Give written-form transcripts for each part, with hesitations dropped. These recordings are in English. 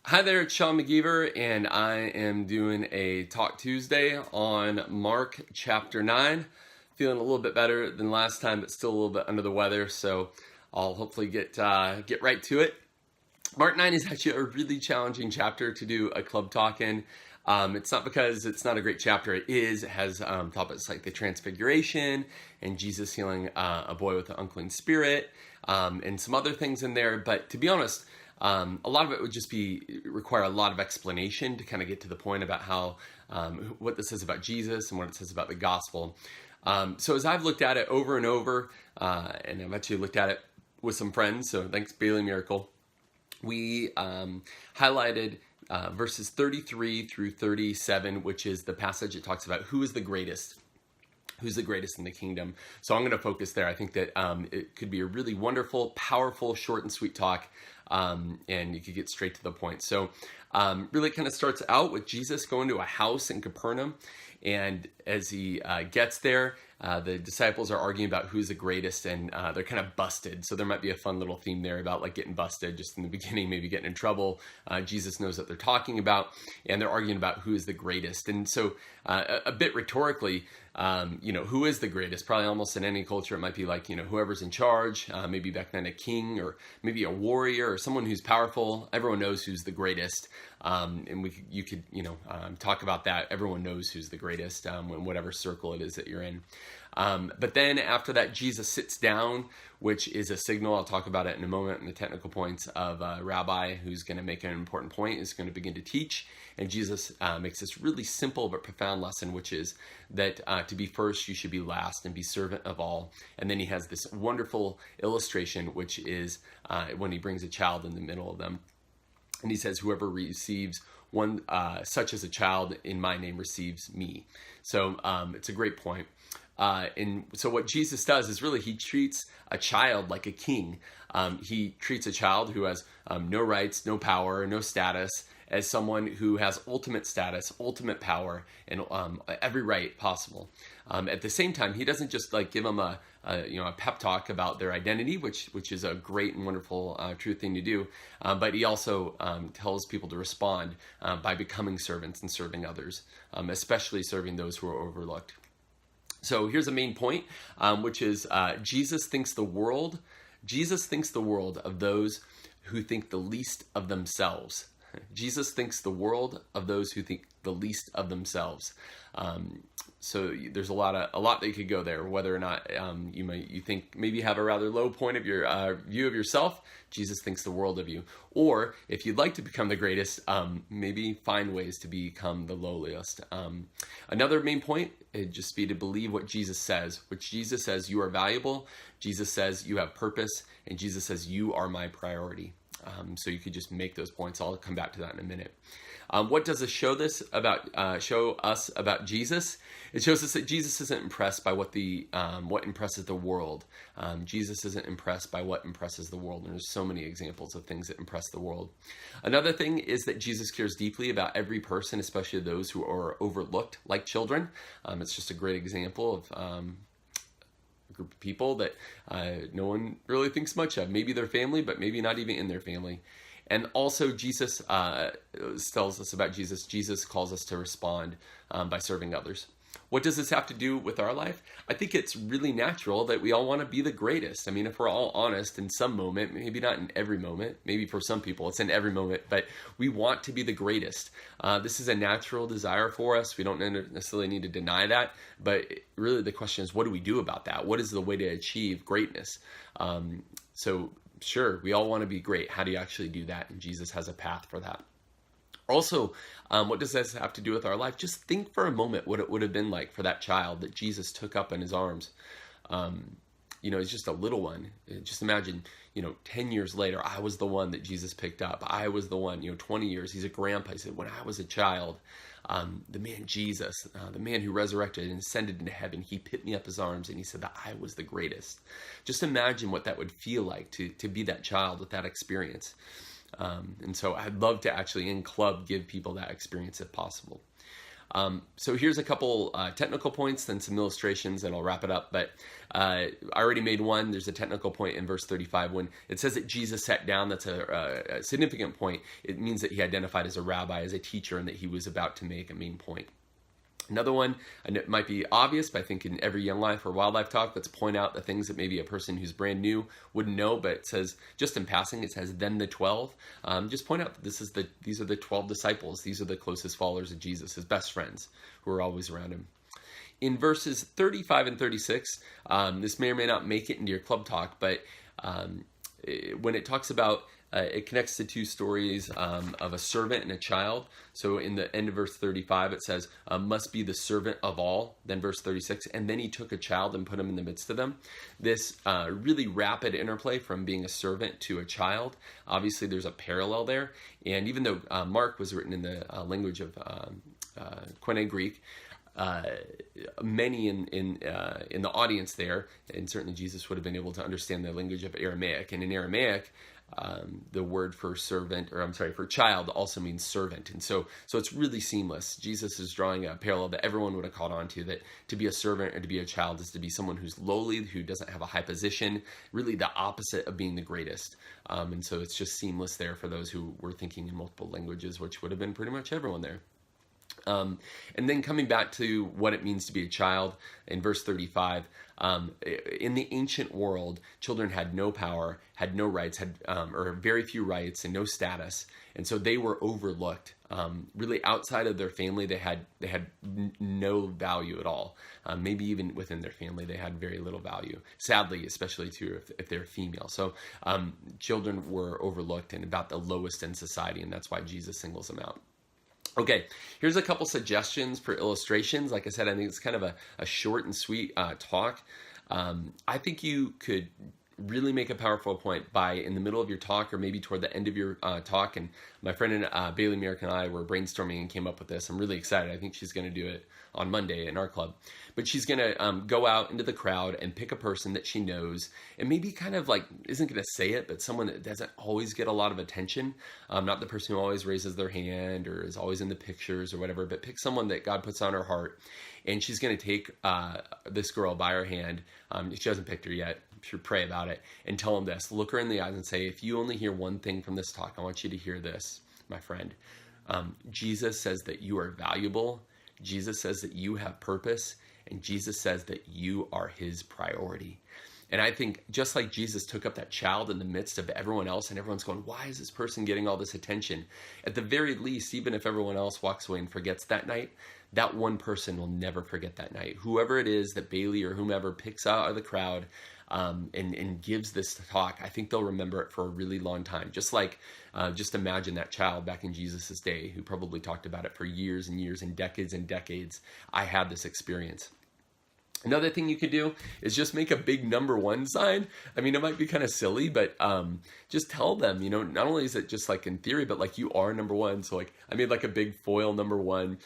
Hi there, it's Sean McGeever, and I am doing a Talk Tuesday on Mark chapter 9. Feeling a little bit better than last time, but still a little bit under the weather, so I'll hopefully get right to it. Mark 9 is actually a really challenging chapter to do a club talk in. It's not because it's not a great chapter. It is. It has topics like the transfiguration and Jesus healing a boy with an unclean spirit and some other things in there. But to be honest, a lot of it would just require a lot of explanation to kind of get to the point about how what this says about Jesus and what it says about the gospel. So as I've looked at it over and over, and I've actually looked at it with some friends, so thanks Bailey Miracle, we highlighted verses 33 through 37, which is the passage that talks about who is the greatest. Who's the greatest in the kingdom? So I'm going to focus there. I think that it could be a really wonderful, powerful, short and sweet talk, and you could get straight to the point. So really kind of starts out with Jesus going to a house in Capernaum, and as he gets there, the disciples are arguing about who's the greatest, and they're kind of busted. So there might be a fun little theme there about like getting busted just in the beginning, maybe getting in trouble. Jesus knows what they're talking about, and they're arguing about who is the greatest. And so a bit rhetorically, who is the greatest? Probably almost in any culture, it might be like, whoever's in charge, maybe back then a king or maybe a warrior or someone who's powerful. Everyone knows who's the greatest. And you could talk about that. Everyone knows who's the greatest in whatever circle it is that you're in. But then after that, Jesus sits down, which is a signal. I'll talk about it in a moment in the technical points of a rabbi who's going to make an important point, is going to begin to teach. And Jesus makes this really simple but profound lesson, which is that to be first, you should be last and be servant of all. And then he has this wonderful illustration, which is when he brings a child in the middle of them. And he says, whoever receives one such as a child in my name receives me. So it's a great point. And so what Jesus does is really he treats a child like a king. He treats a child who has no rights, no power, no status, as someone who has ultimate status, ultimate power, and every right possible. At the same time, he doesn't just like give them a pep talk about their identity, which is a great and wonderful true thing to do. But he also tells people to respond by becoming servants and serving others, especially serving those who are overlooked. So here's a main point, which is Jesus thinks the world of those who think the least of themselves. Jesus thinks the world of those who think the least of themselves. So there's a lot that you could go there. Whether or not you think maybe you have a rather low point of your view of yourself, Jesus thinks the world of you. Or if you'd like to become the greatest, maybe find ways to become the lowliest. Another main point would just be to believe what Jesus says, which Jesus says you are valuable, Jesus says you have purpose, and Jesus says you are my priority. So you could just make those points. I'll come back to that in a minute. What does this show us about Jesus? It shows us that Jesus isn't impressed by what impresses the world. Jesus isn't impressed by what impresses the world. And there's so many examples of things that impress the world. Another thing is that Jesus cares deeply about every person, especially those who are overlooked, like children. It's just a great example of group of people that no one really thinks much of. Maybe their family, but maybe not even in their family. And also Jesus tells us about Jesus. Jesus calls us to respond by serving others. What does this have to do with our life? I think it's really natural that we all want to be the greatest. I mean, if we're all honest, in some moment, maybe not in every moment, maybe for some people it's in every moment, but we want to be the greatest. This is a natural desire for us. We don't necessarily need to deny that, but really the question is, what do we do about that? What is the way to achieve greatness? So sure, we all want to be great. How do you actually do that? And Jesus has a path for that. Also, what does this have to do with our life? Just think for a moment what it would have been like for that child that Jesus took up in his arms. It's just a little one. Just imagine, 10 years later, I was the one that Jesus picked up. I was the one, 20 years. He's a grandpa. He said, when I was a child, the man Jesus, the man who resurrected and ascended into heaven, he picked me up his arms and he said that I was the greatest. Just imagine what that would feel like to be that child with that experience. And so I'd love to actually in club give people that experience if possible. So here's a couple technical points, then some illustrations, and I'll wrap it up. But I already made one. There's a technical point in verse 35 when it says that Jesus sat down. That's a significant point. It means that he identified as a rabbi, as a teacher, and that he was about to make a main point. Another one, and it might be obvious, but I think in every Young Life or Wildlife talk, let's point out the things that maybe a person who's brand new wouldn't know, but it says, just in passing, it says, then the 12. Just point out that these are the 12 disciples. These are the closest followers of Jesus, his best friends, who are always around him. In verses 35 and 36, this may or may not make it into your club talk, but when it talks about it connects to two stories of a servant and a child. So in the end of verse 35, it says, must be the servant of all. Then verse 36, and then he took a child and put him in the midst of them. This really rapid interplay from being a servant to a child. Obviously, there's a parallel there. And even though Mark was written in the language of Koine Greek, many in the audience there, and certainly Jesus would have been able to understand the language of Aramaic. And in Aramaic, the word for for child also means servant. And so it's really seamless. Jesus is drawing a parallel that everyone would have caught on to, that to be a servant or to be a child is to be someone who's lowly, who doesn't have a high position, really the opposite of being the greatest. And so it's just seamless there for those who were thinking in multiple languages, which would have been pretty much everyone there. And then coming back to what it means to be a child in verse 35, in the ancient world, children had no power, had no rights, or very few rights and no status. And so they were overlooked. Really outside of their family, they had no value at all. Maybe even within their family, they had very little value. Sadly, especially too if they're female. So children were overlooked and about the lowest in society, and that's why Jesus singles them out. Okay, here's a couple suggestions for illustrations. Like I said, I think it's kind of a short and sweet talk. I think you could really make a powerful point by in the middle of your talk or maybe toward the end of your talk. And my friend Bailey Merrick and I were brainstorming and came up with this. I'm really excited. I think she's going to do it on Monday in our club. But she's going to go out into the crowd and pick a person that she knows and maybe kind of like isn't going to say it, but someone that doesn't always get a lot of attention. Not the person who always raises their hand or is always in the pictures or whatever, but pick someone that God puts on her heart. And she's going to take this girl by her hand. She hasn't picked her yet. Should pray about it and tell them this. Look her in the eyes and say, if you only hear one thing from this talk, I want you to hear this, my friend. Jesus says that you are valuable. Jesus says that you have purpose. And Jesus says that you are his priority. And I think just like Jesus took up that child in the midst of everyone else and everyone's going, why is this person getting all this attention? At the very least, even if everyone else walks away and forgets that night, that one person will never forget that night. Whoever it is that Bailey or whomever picks out of the crowd and gives this talk, I think they'll remember it for a really long time. Just imagine that child back in Jesus's day who probably talked about it for years and years and decades. I had this experience. Another thing you could do is just make a big number 1 sign. I mean, it might be kind of silly, but just tell them, not only is it just like in theory, but like you are number 1. So like I made like a big foil number 1,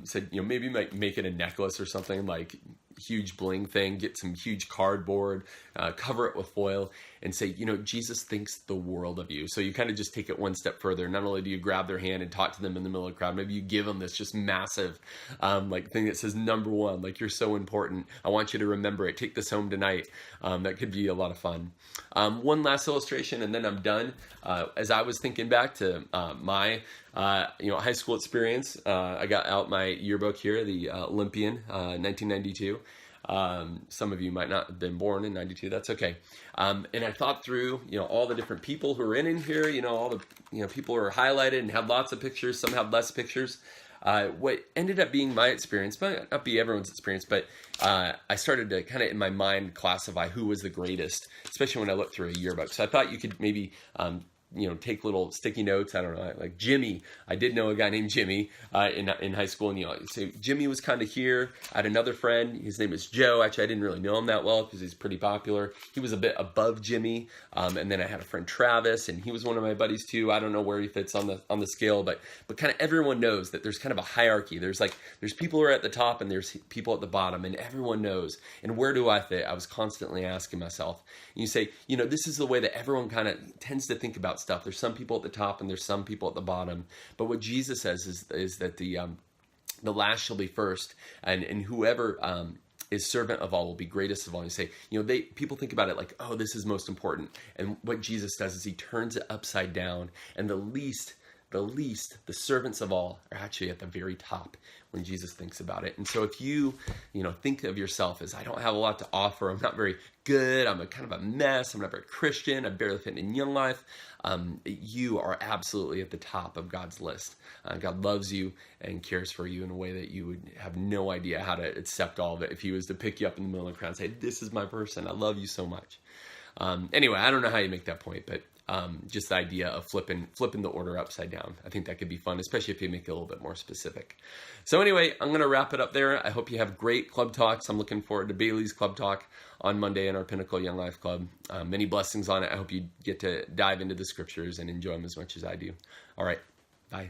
said, maybe make it a necklace or something, like huge bling thing, get some huge cardboard, cover it with foil and say, Jesus thinks the world of you. So you kind of just take it one step further. Not only do you grab their hand and talk to them in the middle of the crowd, maybe you give them this just massive like thing that says number 1, like you're so important. I want you to remember it. Take this home tonight. That could be a lot of fun. One last illustration and then I'm done. As I was thinking back to my high school experience, I got out my yearbook here, the Olympian, 1992. Some of you might not have been born in 92. That's okay. And I thought through, all the different people who are in here, all the, people who are highlighted and had lots of pictures. Some had less pictures. What ended up being my experience, might not be everyone's experience, but I started to kind of in my mind classify who was the greatest, especially when I looked through a yearbook. So I thought you could maybe take little sticky notes. I don't know, like Jimmy. I did know a guy named Jimmy in high school, and you say Jimmy was kind of here. I had another friend. His name is Joe. Actually, I didn't really know him that well because he's pretty popular. He was a bit above Jimmy. And then I had a friend Travis, and he was one of my buddies too. I don't know where he fits on the scale, but kind of everyone knows that there's kind of a hierarchy. There's people who are at the top, and there's people at the bottom, and everyone knows. And where do I fit? I was constantly asking myself. And you say, this is the way that everyone kind of tends to think about stuff. There's some people at the top and there's some people at the bottom. But what Jesus says is that the the last shall be first, and whoever is servant of all will be greatest of all. And you say, people think about it like, oh, this is most important. And what Jesus does is he turns it upside down, and the least, the servants of all are actually at the very top when Jesus thinks about it. And so if you think of yourself as, I don't have a lot to offer, I'm not very good, I'm a kind of a mess, I'm not very Christian, I barely fit in Young Life, you are absolutely at the top of God's list. God loves you and cares for you in a way that you would have no idea how to accept all of it if he was to pick you up in the middle of the crowd and say, this is my person, I love you so much. Anyway, I don't know how you make that point, but just the idea of flipping the order upside down. I think that could be fun, especially if you make it a little bit more specific. So anyway, I'm going to wrap it up there. I hope you have great club talks. I'm looking forward to Bailey's club talk on Monday in our Pinnacle Young Life Club. Many blessings on it. I hope you get to dive into the scriptures and enjoy them as much as I do. All right. Bye.